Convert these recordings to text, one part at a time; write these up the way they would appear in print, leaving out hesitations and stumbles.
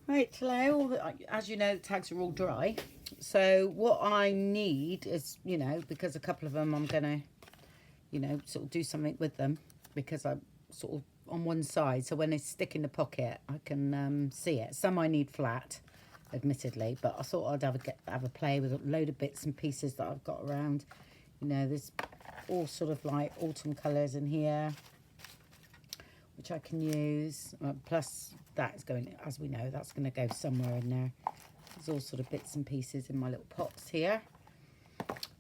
Right, hello. As you know, the tags are all dry. So what I need is, because a couple of them I'm going to, sort of do something with them because I'm sort of on one side. So when they stick in the pocket, I can see it. Some I need flat, admittedly, but I thought I'd have a play with a load of bits and pieces that I've got around. There's all sort of like autumn colours in here, which I can use. Plus that is going, as we know, that's going to go somewhere in there. There's all sort of bits and pieces in my little pots here.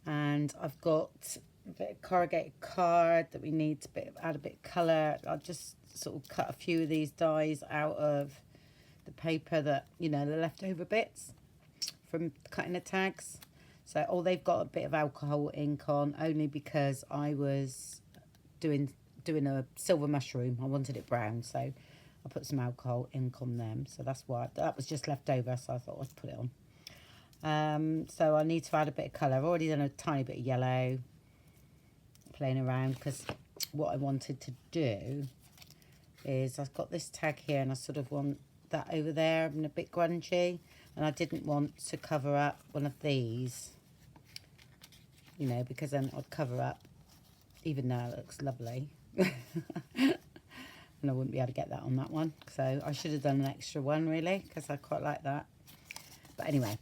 And I've got a bit of corrugated card that we need to add a bit of colour. I'll just sort of cut a few of these dies out of the paper that, the leftover bits from cutting the tags. So, they've got a bit of alcohol ink on, only because I was doing a silver mushroom. I wanted it brown, so I put some alcohol ink on them. So that's why that was just left over, so I thought I'd put it on. So I need to add a bit of colour. I've already done a tiny bit of yellow, playing around, because what I wanted to do is I've got this tag here and I sort of want that over there and a bit grungy, and I didn't want to cover up one of these, because then I'd cover up, even though it looks lovely. And I wouldn't be able to get that on that one, so I should have done an extra one really, because I quite like that. But anyway,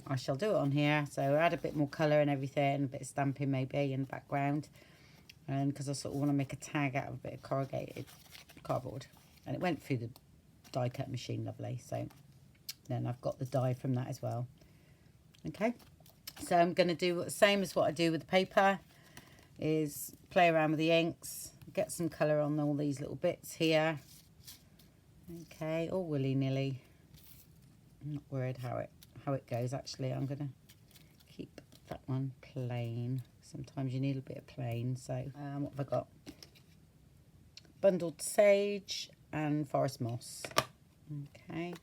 I shall do it on here. So add a bit more colour and everything, a bit of stamping maybe in the background, and because I sort of want to make a tag out of a bit of corrugated cardboard, and it went through the die cut machine lovely. So then I've got the die from that as well. Okay, so I'm going to do the same as what I do with the paper, is play around with the inks, get some colour on all these little bits here. Okay, all willy-nilly. I'm not worried how it goes. Actually, I'm going to keep that one plain. Sometimes you need a bit of plain. So what have I got? Bundled sage and forest moss. Okay,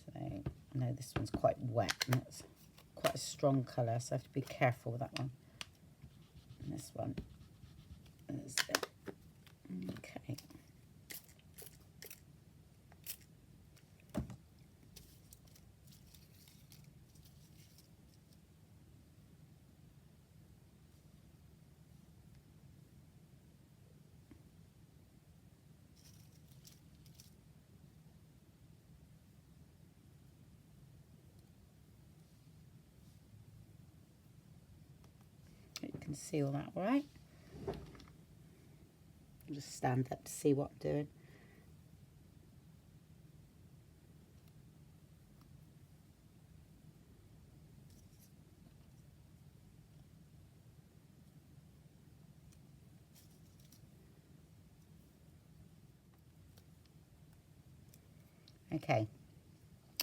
so I know this one's quite wet and it's quite a strong colour, so I have to be careful with that one. And this one is it. Okay. You can see all that, right? I'll just stand up to see what I'm doing. Okay,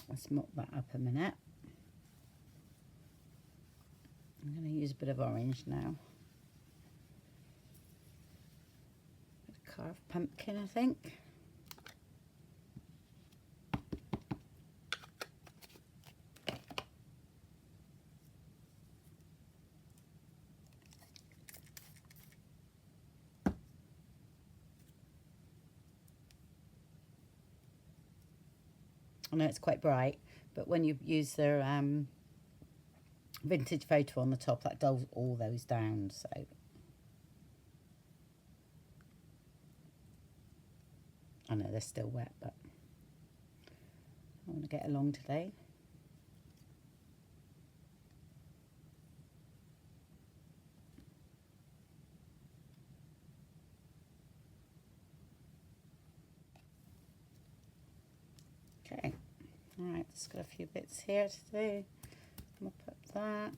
let's mop that up a minute. I'm going to use a bit of orange now. Carved pumpkin, I think. I know it's quite bright, but when you use the vintage photo on the top, that dulls all those down. So I know they're still wet, but I want to get along today. Okay, all right, just got a few bits here to do. Mop up that.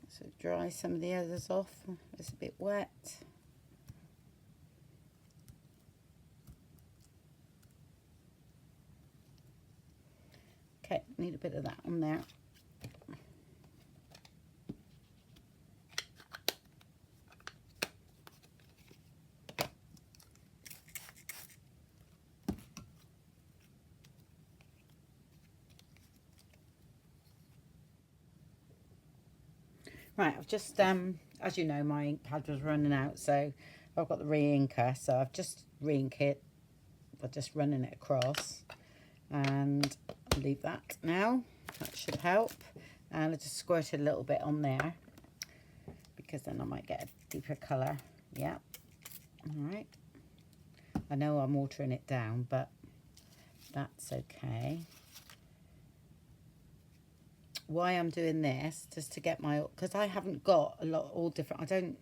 So dry some of the others off. It's a bit wet. Okay, need a bit of that on there. Right, I've just, as you know, my ink pad was running out, so I've got the re-inker, so I've just re-inked it by just running it across. And I'll leave that now. That should help. And I just squirt a little bit on there because then I might get a deeper colour. Yeah. All right. I know I'm watering it down, but that's okay. Why I'm doing this, just to get my, because I haven't got a lot, all different, I don't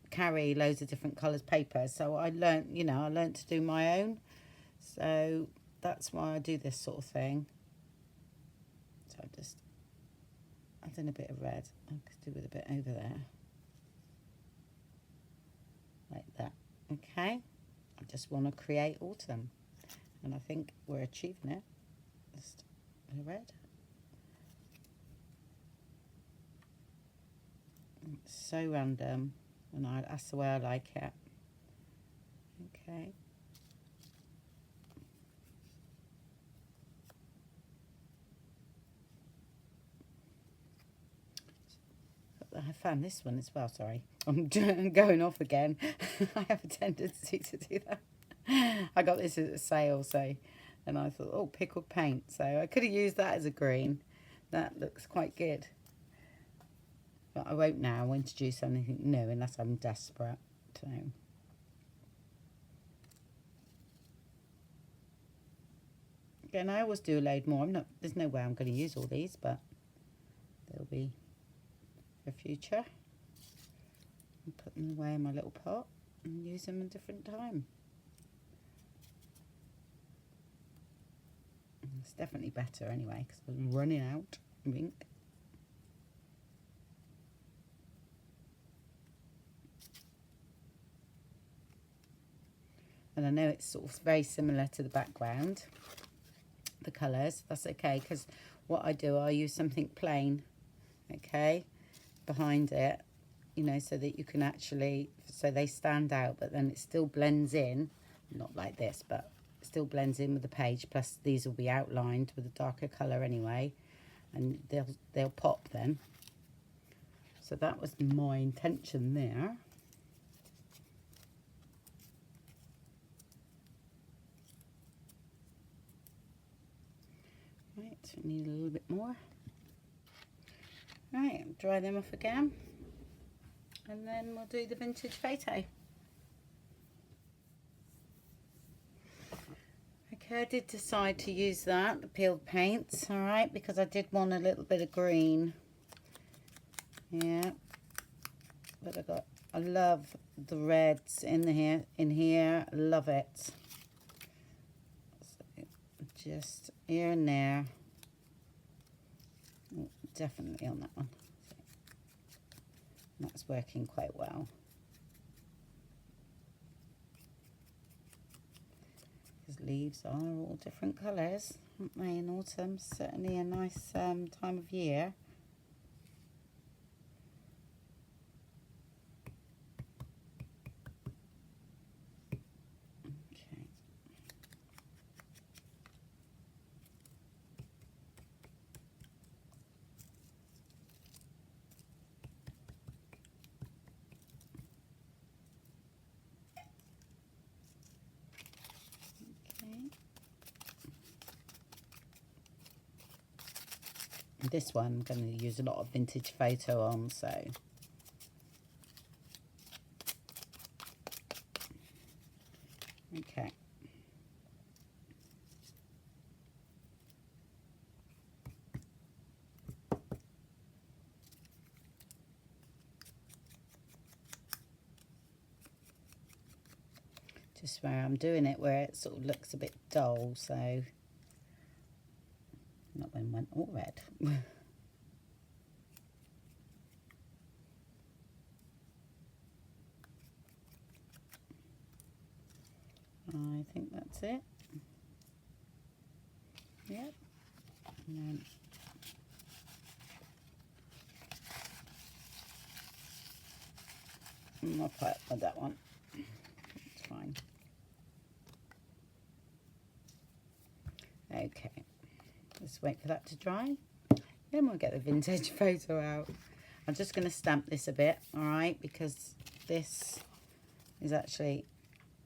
carry loads of different colours paper, so I learnt, you know, I learnt to do my own, so that's why I do this sort of thing. So I just add in a bit of red. I could do with a bit over there, like that. Okay, I just want to create autumn, and I think we're achieving it. Just a bit of red. It's so random, and that's the way I like it. Okay. I found this one as well, sorry. I'm going off again. I have a tendency to do that. I got this at a sale, so, and I thought, oh, pickled paint. So I could have used that as a green. That looks quite good. But I won't now introduce anything new unless I'm desperate. So. Again, I always do a load more. There's no way I'm going to use all these, but they'll be for future. I'll put them away in my little pot and use them a different time. It's definitely better anyway because I'm running out of ink. And I know it's sort of very similar to the background, the colours. That's okay, because what I do, I use something plain, okay, behind it, you know, so that you can actually, so they stand out, but then it still blends in, not like this, but it still blends in with the page. Plus these will be outlined with a darker colour anyway, and they'll pop then. So that was my intention there. Right, so we need a little bit more. Right, dry them off again, and then we'll do the vintage photo. Okay, I did decide to use that, the peeled paints, all right, because I did want a little bit of green. Yeah, but I love the reds in here, I love it. So just here and there. Oh, definitely on that one. That's working quite well. Because leaves are all different colours, aren't they, in autumn? Certainly a nice time of year. This one I'm going to use a lot of vintage photo on, so okay. Just where I'm doing it where it sort of looks a bit dull, so not when went all red. I think that's it. Yep. And then I'll put with that one. It's fine. Okay. Let's wait for that to dry. Then we'll get the vintage photo out. I'm just going to stamp this a bit, all right, because this is actually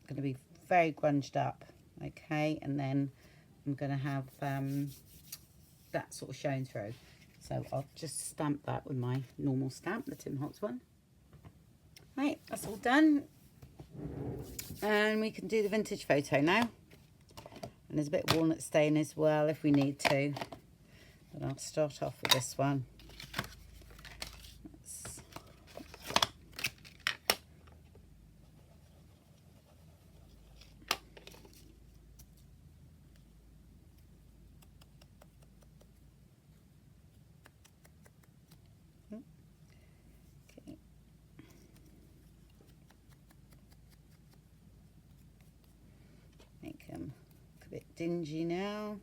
going to be very grunged up, okay, and then I'm going to have that sort of showing through. So I'll just stamp that with my normal stamp, the Tim Holtz one. Right, that's all done. And we can do the vintage photo now. And there's a bit of walnut stain as well if we need to. But I'll start off with this one. Make them look a bit dingy now.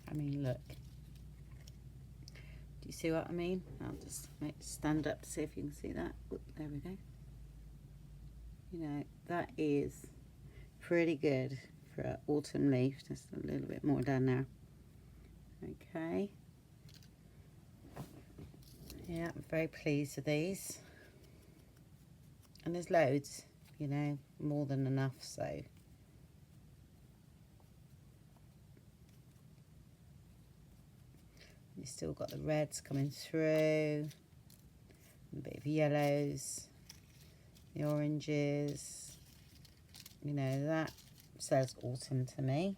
I mean, look. Do you see what I mean? I'll just stand up to see if you can see that. Oop, there we go. You know, that is pretty good for an autumn leaf. Just a little bit more down now. Okay. Yeah, I'm very pleased with these. And there's loads, you know, more than enough, so. You've still got the reds coming through, a bit of yellows, the oranges, you know, that says autumn to me.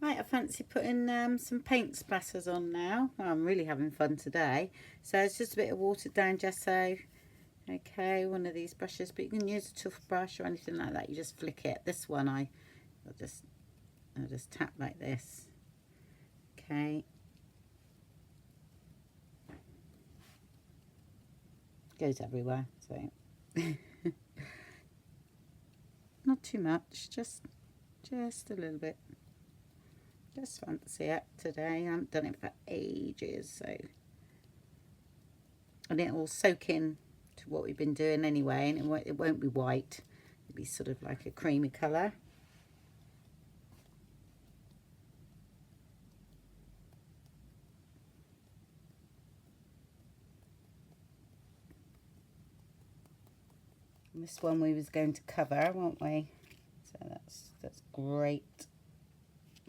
Right, I fancy putting some paint splatters on now. Oh, I'm really having fun today. So it's just a bit of watered down gesso. Okay, one of these brushes, but you can use a toothbrush or anything like that. You just flick it. This one I'll just tap like this. Okay. Goes everywhere, so not too much, just a little bit. Just fancy it today. I haven't done it for ages, so. And it will soak in to what we've been doing anyway, and it won't be white. It'll be sort of like a creamy colour. And this one we was going to cover, weren't we? So that's great.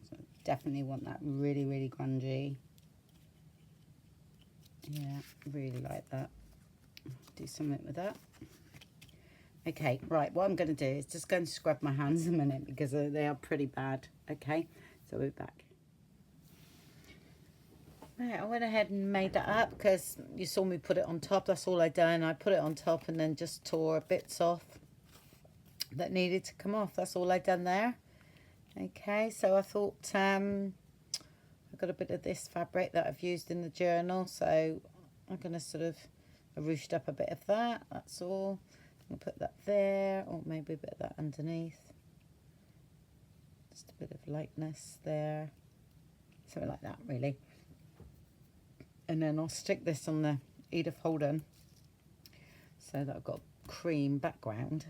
So definitely want that really, really grungy. Yeah, really like that. Do something with that. Okay, right, what I'm going to do is just go and scrub my hands a minute because they are pretty bad. Okay, so we're back. Right, I went ahead and made that up because you saw me put it on top. That's all I done. I put it on top and then just tore bits off that needed to come off. That's all I done there. Okay, so I thought I've got a bit of this fabric that I've used in the journal, so I'm going to sort of ruched up a bit of that. That's all. I'll put that there, or maybe a bit of that underneath. Just a bit of lightness there. Something like that, really. And then I'll stick this on the Edith Holden so that I've got cream background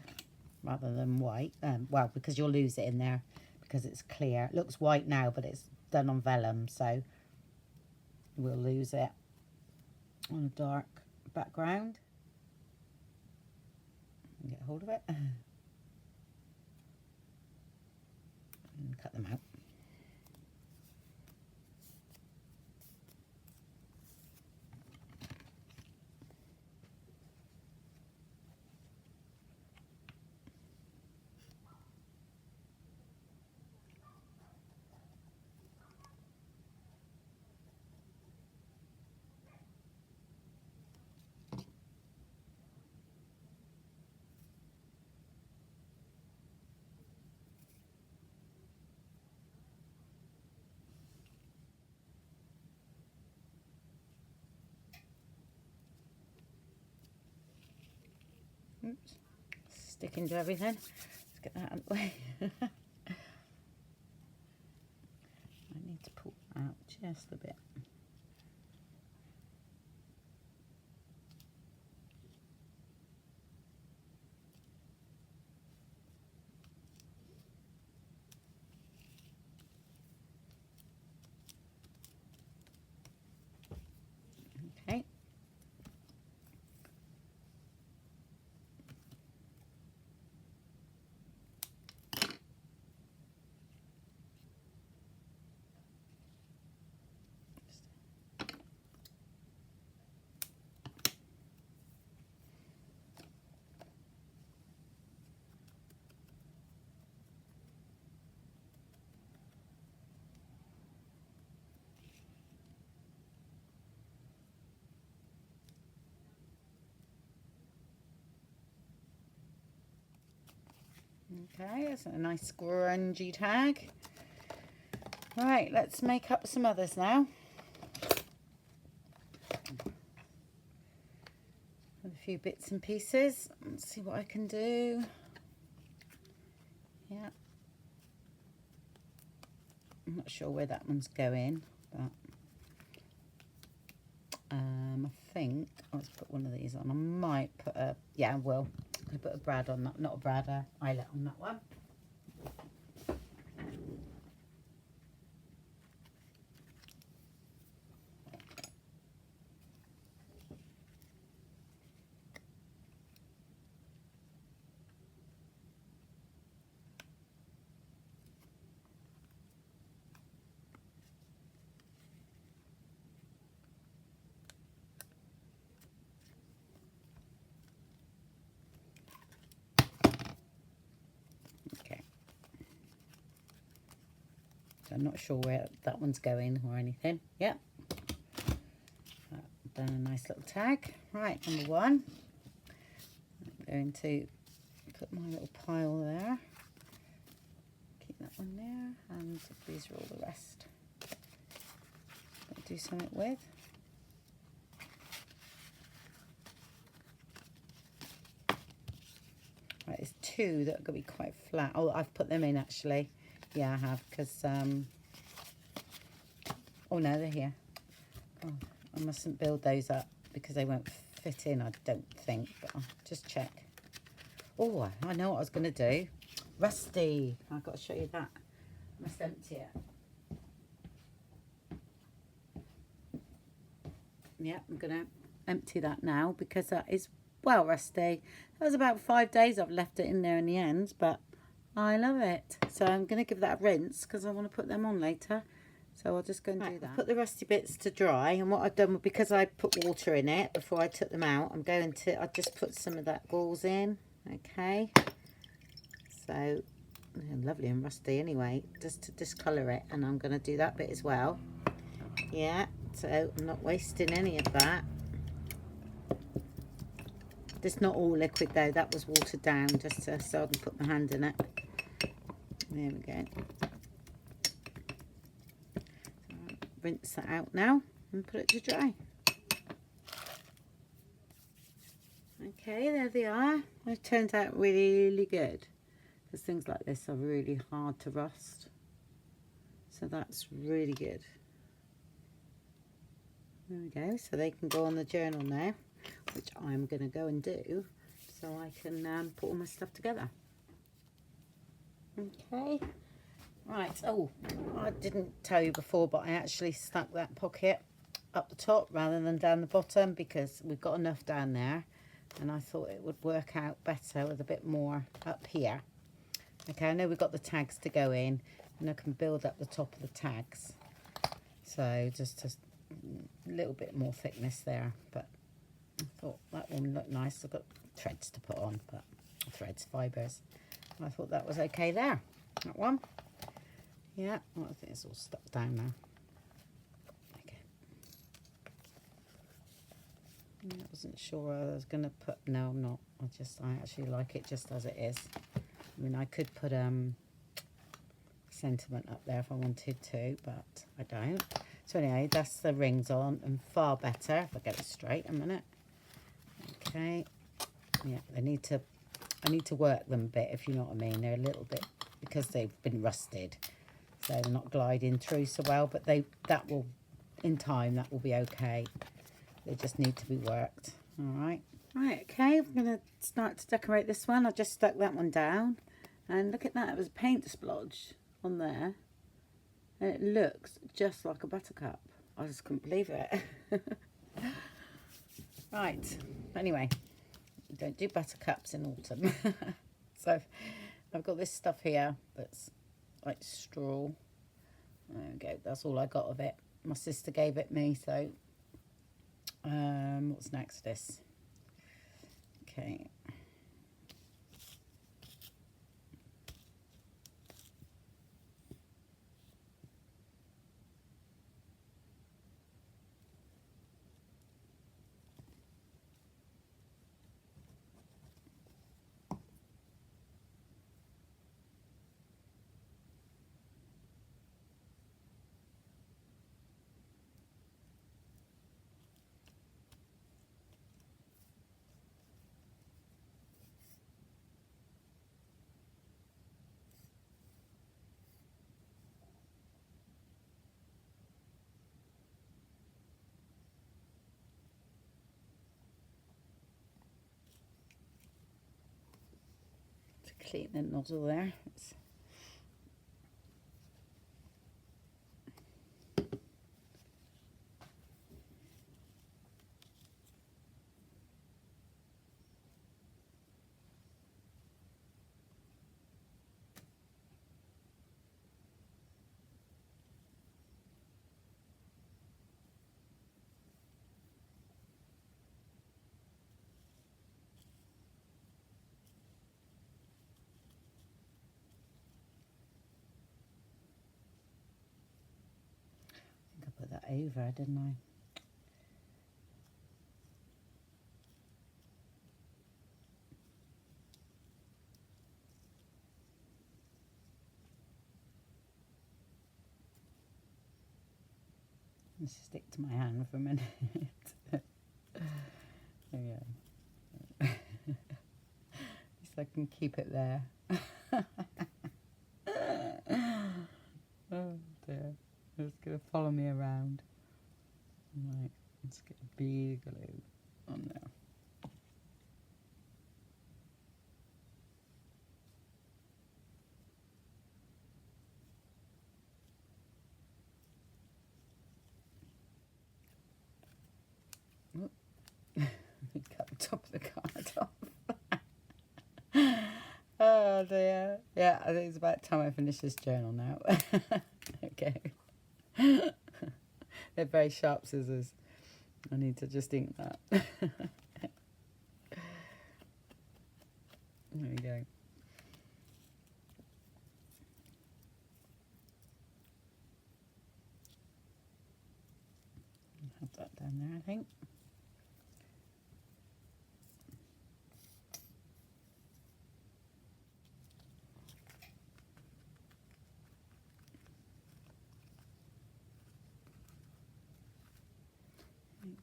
rather than white. Well, because you'll lose it in there because it's clear. It looks white now, but it's done on vellum, so we'll lose it on a dark background. Get hold of it and cut them out. Oops, sticking to everything. Let's get that out of the way. I need to pull out just a bit. Okay. Okay, that's a nice grungy tag. Right, let's make up some others now. A few bits and pieces. Let's see what I can do. Yeah. I'm not sure where that one's going, but I think let's put one of these on. I might put a, yeah, I will. I put a brad on that, not a brad, eyelet on that one. I'm not sure where that one's going or anything. Yep. Done a nice little tag. Right, number one. I'm going to put my little pile there. Keep that one there. And these are all the rest. Do something with. Right, there's two that are going to be quite flat. Oh, I've put them in actually. Yeah, I have, because, oh no, they're here. Oh, I mustn't build those up because they won't fit in, I don't think, but I'll just check. Oh, I know what I was going to do. Rusty. I've got to show you that. I must empty it. Yeah, I'm going to empty that now because that is, well, rusty. That was about 5 days I've left it in there in the end, but I love it. So I'm going to give that a rinse because I want to put them on later. So I'll just go and do that. Put the rusty bits to dry, and what I've done, because I put water in it before I took them out, I just put some of that gauze in. Okay, so lovely and rusty anyway, just to discolour it, and I'm going to do that bit as well. Yeah, so I'm not wasting any of that. This not all liquid though, that was watered down just so I can put my hand in it. There we go. Rinse that out now and put it to dry. Okay, there they are. It turned out really good, because things like this are really hard to rust, so that's really good. There we go, so they can go on the journal now, which I'm going to go and do so I can put all my stuff together. Okay. Right, oh, I didn't tell you before, but I actually stuck that pocket up the top rather than down the bottom, because we've got enough down there, and I thought it would work out better with a bit more up here. Okay, I know we've got the tags to go in, and I can build up the top of the tags. So just a little bit more thickness there, but I thought that one looked nice. I've got threads to put on, but fibres. I thought that was okay there, that one. Yeah, well, I think it's all stuck down now. Okay. I wasn't sure I was going to put, no, I'm not. I actually like it just as it is. I mean, I could put sentiment up there if I wanted to, but I don't. So anyway, that's the rings on, and far better if I get it straight a minute. Okay. Yeah, I need to work them a bit, if you know what I mean. They're a little bit, because they've been rusted, so they're not gliding through so well, but that will, in time, that will be okay. They just need to be worked. All right. Right, okay, I'm going to start to decorate this one. I just stuck that one down, and look at that, it was a paint splodge on there, and it looks just like a buttercup. I just couldn't believe it. Right, anyway, don't do buttercups in autumn. So I've got this stuff here that's like straw. There we go, that's all I got of it. My sister gave it me, so what's next? This. Okay. Clean the nozzle there. Put that over, didn't I? Let's stick to my hand for a minute. There we go. At least I can keep it there. Oh dear. It's going to follow me around. Right, let's get a big glue on there. Cut the top of the card off. Oh dear. Yeah, I think it's about time I finish this journal now. Okay. They're very sharp scissors. I need to just ink that. There we go. Have that down there, I think.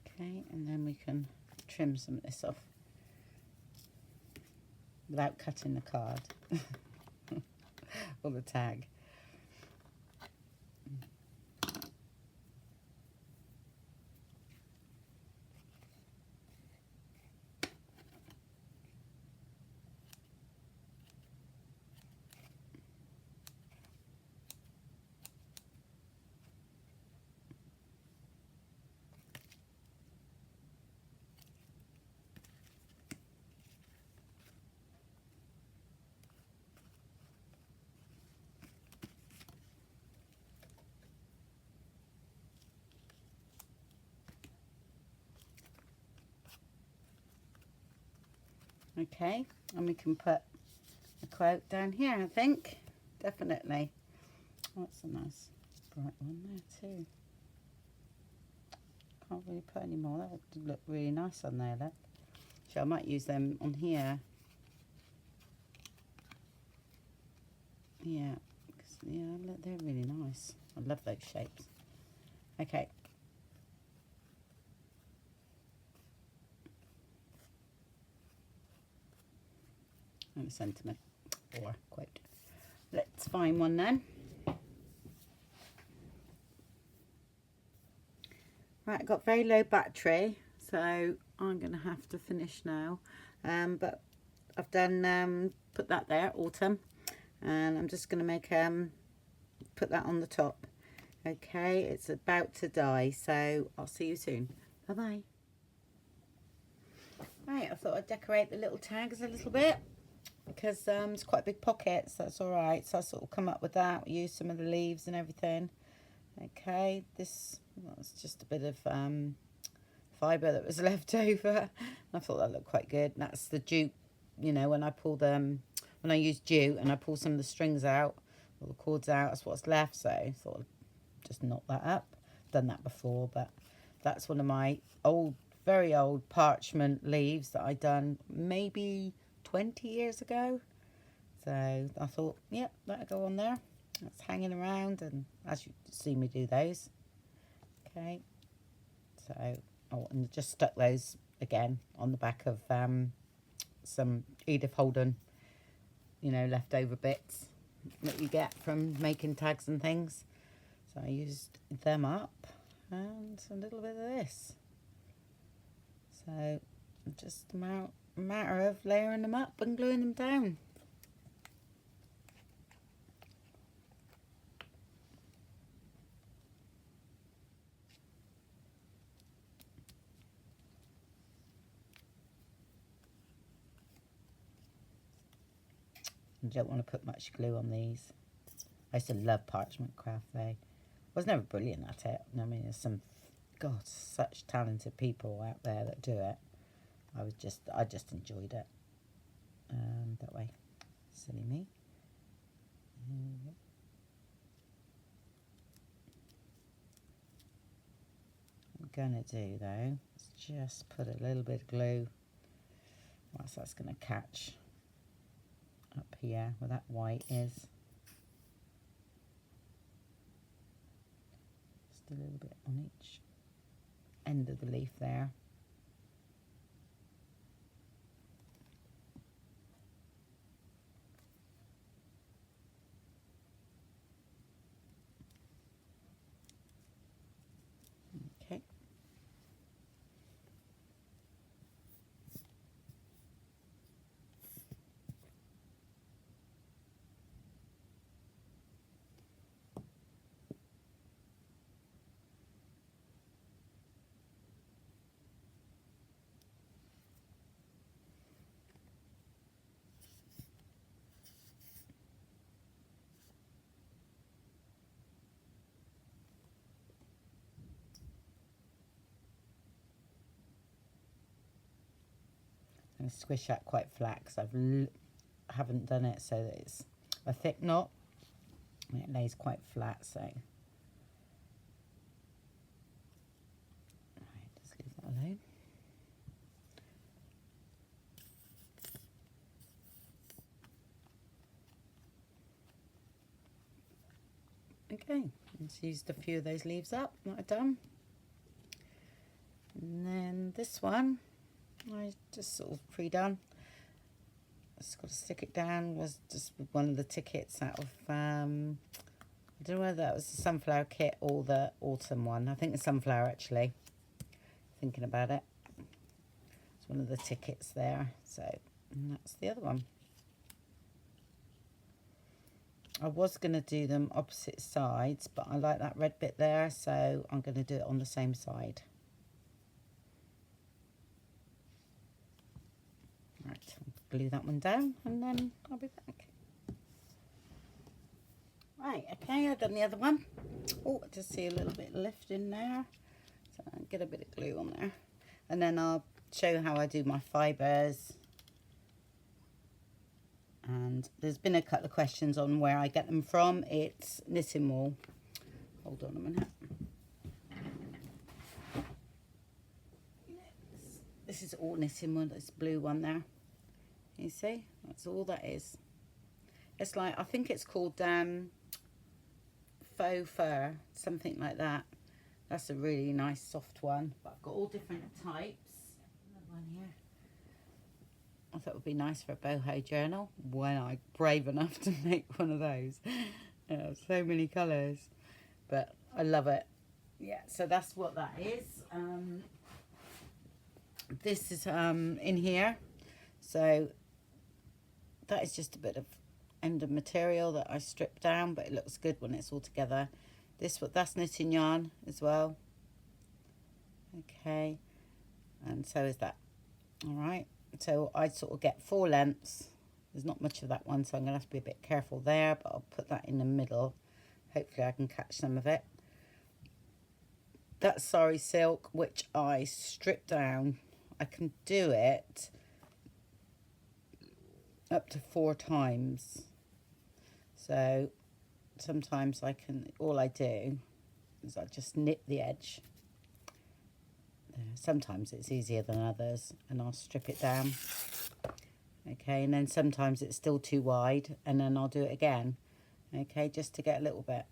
Okay, and then we can trim some of this off without cutting the card or the tag. Okay, and we can put a quote down here, I think. Definitely. Oh, that's a nice bright one there too. Can't really put any more. That would look really nice on there, look. So I might use them on here. Yeah, yeah, look, they're really nice. I love those shapes. Okay. And a sentiment or quote. Let's find one then. Right, I've got very low battery, so I'm going to have to finish now. But I've done, put that there, autumn, and I'm just going to make, put that on the top. Okay, it's about to die, so I'll see you soon. Bye-bye. Right, I thought I'd decorate the little tags a little bit, because it's quite big pockets, so that's all right. So I sort of come up with that, use some of the leaves and everything. Okay, this was just a bit of fibre that was left over. I thought that looked quite good. And that's the jute, you know, when I pull them, when I use jute and I pull some of the strings out, or the cords out, that's what's left. So I thought I'd just knot that up. Done that before, but that's one of my old, very old parchment leaves that I done maybe 20 years ago. So I thought, yep, that'll go on there. That's hanging around, and as you see me do those. Okay, so and just stuck those again on the back of some Edith Holden, you know, leftover bits that you get from making tags and things. So I used them up, and a little bit of this. So just a matter of layering them up and gluing them down. You don't want to put much glue on these. I used to love parchment craft though. I was never brilliant at it. I mean, there's some, God, such talented people out there that do it. I just enjoyed it. That way. Silly me. What I'm going to do though is just put a little bit of glue. Whilst that's going to catch up here where that white is. Just a little bit on each end of the leaf there. Okay. going to squish that quite flat because haven't done it so that it's a thick knot and it lays quite flat. So right, just leave that alone. Okay, let's use a few of those leaves up that I've done. And then this one, I just sort of pre-done. Just got to stick it down. Was just one of the tickets out of, I don't know whether that was the sunflower kit or the autumn one. I think the sunflower actually, thinking about it. It's one of the tickets there. So, and that's the other one. I was going to do them opposite sides, but I like that red bit there, so I'm going to do it on the same side. Right, I'll glue that one down and then I'll be back. Right, okay, I've done the other one. Oh, I just see a little bit lift in there, so I'll get a bit of glue on there. And then I'll show you how I do my fibres. And there's been a couple of questions on where I get them from. It's Knitting Wool. Hold on a minute. This is all Knitting Wool, this blue one there. You see? That's all that is. It's like, I think it's called faux fur, something like that. That's a really nice soft one. But I've got all different types. Another one here. I thought it would be nice for a boho journal when I'm brave enough to make one of those. So many colours, but I love it. Yeah, so that's what that is. This is in here. So that is just a bit of end of material that I stripped down, but it looks good when it's all together. That's knitting yarn as well. Okay, and so is that. All right. So I sort of get 4 lengths. There's not much of that one, so I'm going to have to be a bit careful there, but I'll put that in the middle. Hopefully I can catch some of it. That's sari silk, which I stripped down. I can do it up to 4 times. So sometimes all I do is I just knit the edge. Sometimes it's easier than others, and I'll strip it down. Okay, and then sometimes it's still too wide, and then I'll do it again. Okay, just to get a little bit.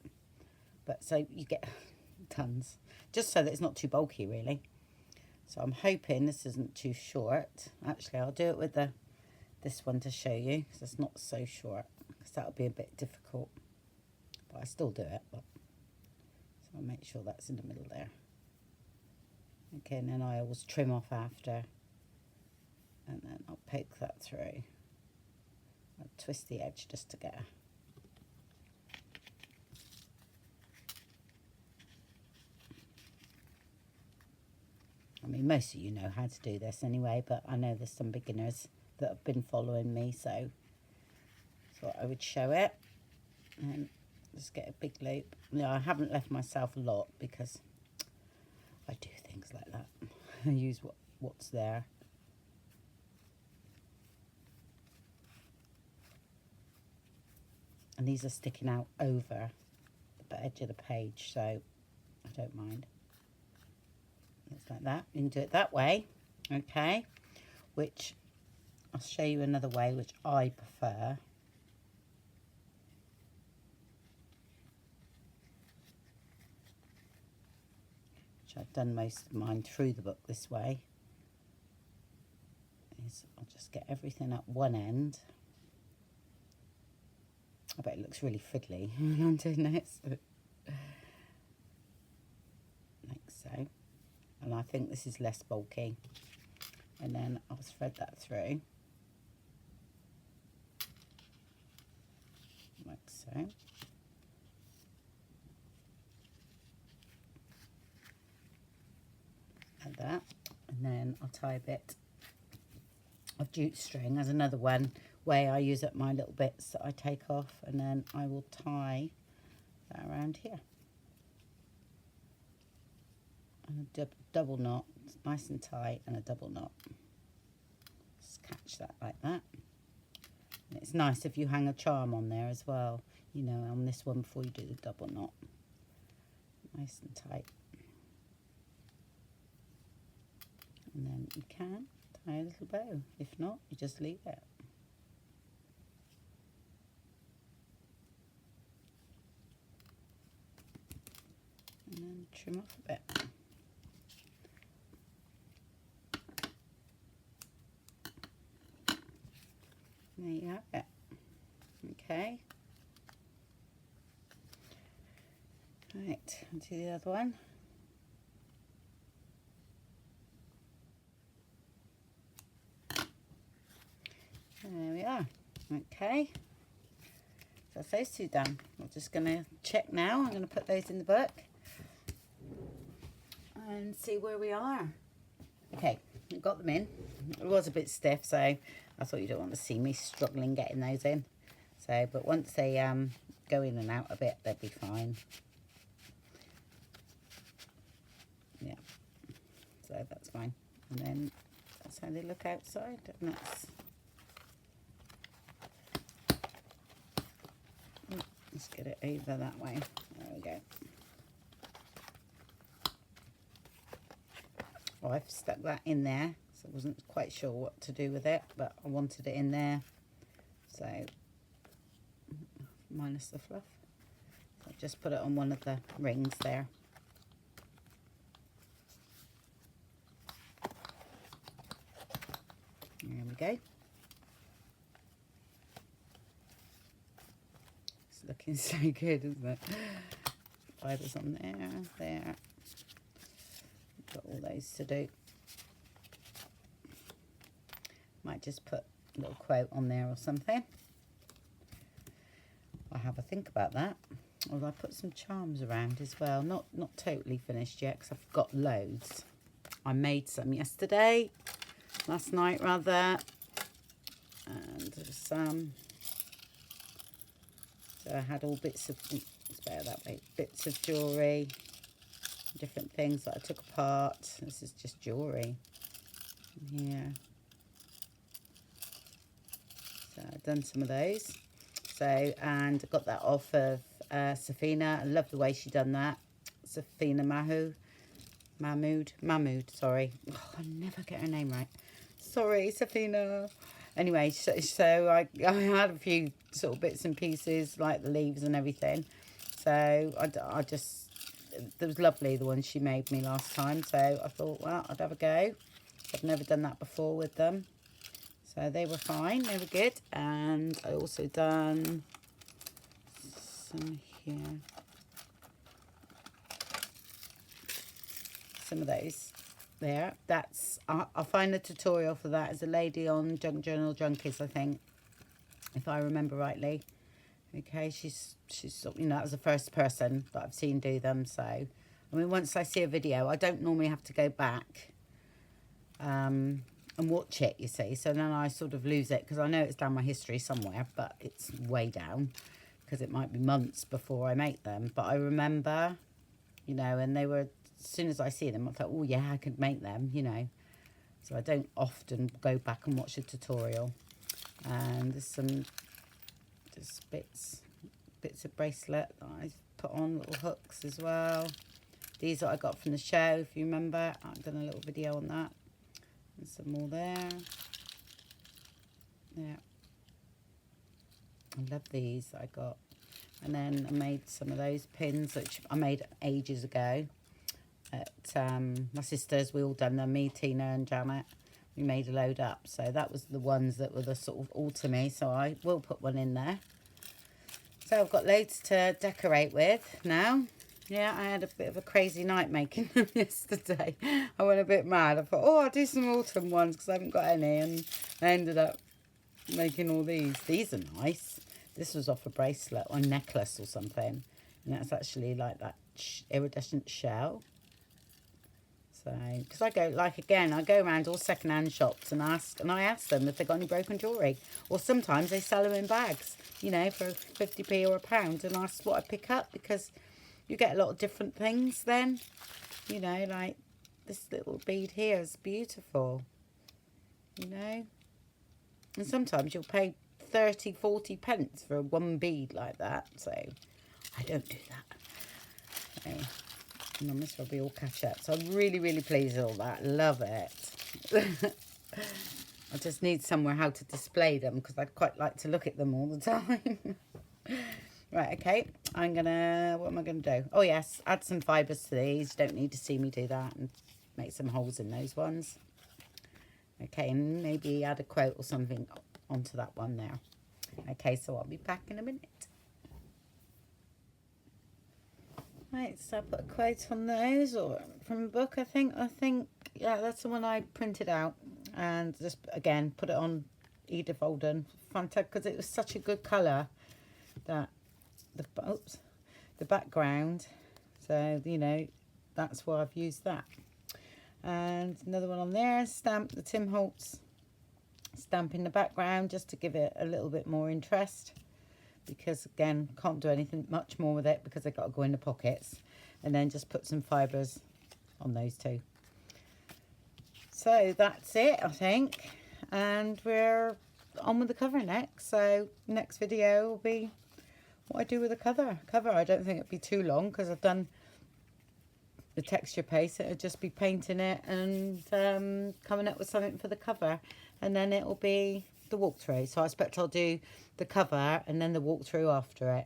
But so you get tons, just so that it's not too bulky, really. So I'm hoping this isn't too short. Actually, I'll do it with this one to show you, because it's not so short, because that'll be a bit difficult. But I still do it. So I'll make sure that's in the middle there. Okay, and then I always trim off after, and then I'll poke that through. I'll twist the edge just to get I mean, most of you know how to do this anyway, but I know there's some beginners that have been following me, so thought I would show it. And just get a big loop. No, I haven't left myself a lot because I do things like that. I use what's there. And these are sticking out over the edge of the page, so I don't mind. It's like that. You can do it that way, okay? Which I'll show you another way, which I prefer. Which I've done most of mine through the book this way. Is I'll just get everything at one end. I bet it looks really fiddly when I'm doing this. Like so. And I think this is less bulky. And then I'll thread that through. Like so. Like that. And then I'll tie a bit of jute string as another way I use up my little bits that I take off, and then I will tie that around here. And a double knot, it's nice and tight, and a double knot. Just attach that like that. And it's nice if you hang a charm on there as well, you know, on this one before you do the double knot. Nice and tight. And then you can tie a little bow. If not, you just leave it. And then trim off a bit. There you have it. Okay. Right, onto the other one. There we are. Okay. So that's those two done. We're just going to check now. I'm going to put those in the book and see where we are. Okay, I've got them in. It was a bit stiff, so I thought you don't want to see me struggling getting those in. So, but once they go in and out a bit, they'll be fine. Yeah, so that's fine. And then that's how they look outside. And that's, let's get it over that way. There we go. Well, I've stuck that in there, so I wasn't quite sure what to do with it, but I wanted it in there. So, minus the fluff. So I've just put it on one of the rings there. There we go. It's looking so good, isn't it? Fibres on there, there. Got all those to do. Might just put a little quote on there or something. I'll have a think about that. Although I put some charms around as well. Not totally finished yet because I've got loads. I made some yesterday. Last night rather. And some. So I had all bits of, let's bear that way, bits of jewellery. Different things that I took apart. This is just jewellery. Yeah. So I've done some of those. So, and I got that off of Safina. I love the way she done that. Safina Mahmood, sorry. Oh, I never get her name right. Sorry, Safina. Anyway, so I had a few sort of bits and pieces, like the leaves and everything. So I just, it was lovely, the one she made me last time. So I thought, well, I'd have a go. I've never done that before with them. So they were fine, they were good. And I also done some here. Some of those there. That's, I'll find the tutorial for that. As a lady on Junk Journal Junkies, I think, if I remember rightly. Okay, she's you know, that was the first person that I've seen do them. So, I mean, once I see a video, I don't normally have to go back and watch it, you see. So then I sort of lose it because I know it's down my history somewhere, but it's way down because it might be months before I make them. But I remember, you know, and they were, as soon as I see them, I thought, oh yeah, I could make them, you know. So I don't often go back and watch a tutorial. And there's some just bits of bracelet that I put on, little hooks as well. These that I got from the show, if you remember. I've done a little video on that. And some more there. Yeah. I love these that I got. And then I made some of those pins, which I made ages ago. At my sisters, we all done them, me, Tina and Janet. We made a load up. So that was the ones that were the sort of all to me. So I will put one in there. So I've got loads to decorate with now. Yeah, I had a bit of a crazy night making them yesterday. I went a bit mad. I thought, oh, I'll do some autumn ones because I haven't got any. And I ended up making all these. These are nice. This was off a bracelet or a necklace or something. And that's actually like that iridescent shell. So, because I go, like, again, I go around all second-hand shops and I ask them if they've got any broken jewellery. Or sometimes they sell them in bags, you know, for 50p or £1, and ask what I pick up, because you get a lot of different things then. You know, like this little bead here is beautiful, you know. And sometimes you'll pay 30, 40 pence for one bead like that. So I don't do that. Okay. And this will be all catch up. So I'm really, really pleased with all that. Love it. I just need somewhere how to display them because I'd quite like to look at them all the time. Right, okay. What am I going to do? Oh, yes, add some fibres to these. You don't need to see me do that, and make some holes in those ones. Okay, and maybe add a quote or something onto that one there. Okay, so I'll be back in a minute. Right, so I put a quote on those, or from a book, I think, yeah, that's the one I printed out. And just, again, put it on Edith Olden. Fantastic, because it was such a good colour that the background. So, you know, that's why I've used that. And another one on there, stamp, the Tim Holtz stamp in the background, just to give it a little bit more interest. Because, again, can't do anything much more with it because they've got to go in the pockets. And then just put some fibres on those two. So that's it, I think, and we're on with the cover next. So next video will be what I do with the cover. I don't think it'll be too long because I've done the texture paste. It'll just be painting it and coming up with something for the cover, and then it'll be the walkthrough. So I expect I'll do the cover and then the walkthrough after it.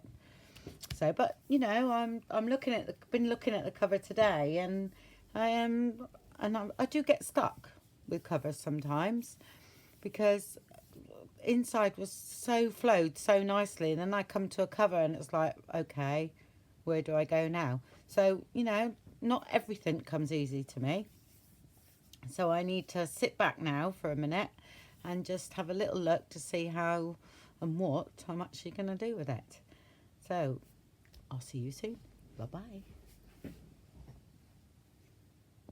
So, but you know, I'm looking at been looking at the cover today, and I do get stuck with covers sometimes because inside was so flowed so nicely, and then I come to a cover and it's like, okay, where do I go now? So, you know, not everything comes easy to me. So I need to sit back now for a minute and just have a little look to see how and what I'm actually going to do with it. So I'll see you soon. Bye-bye.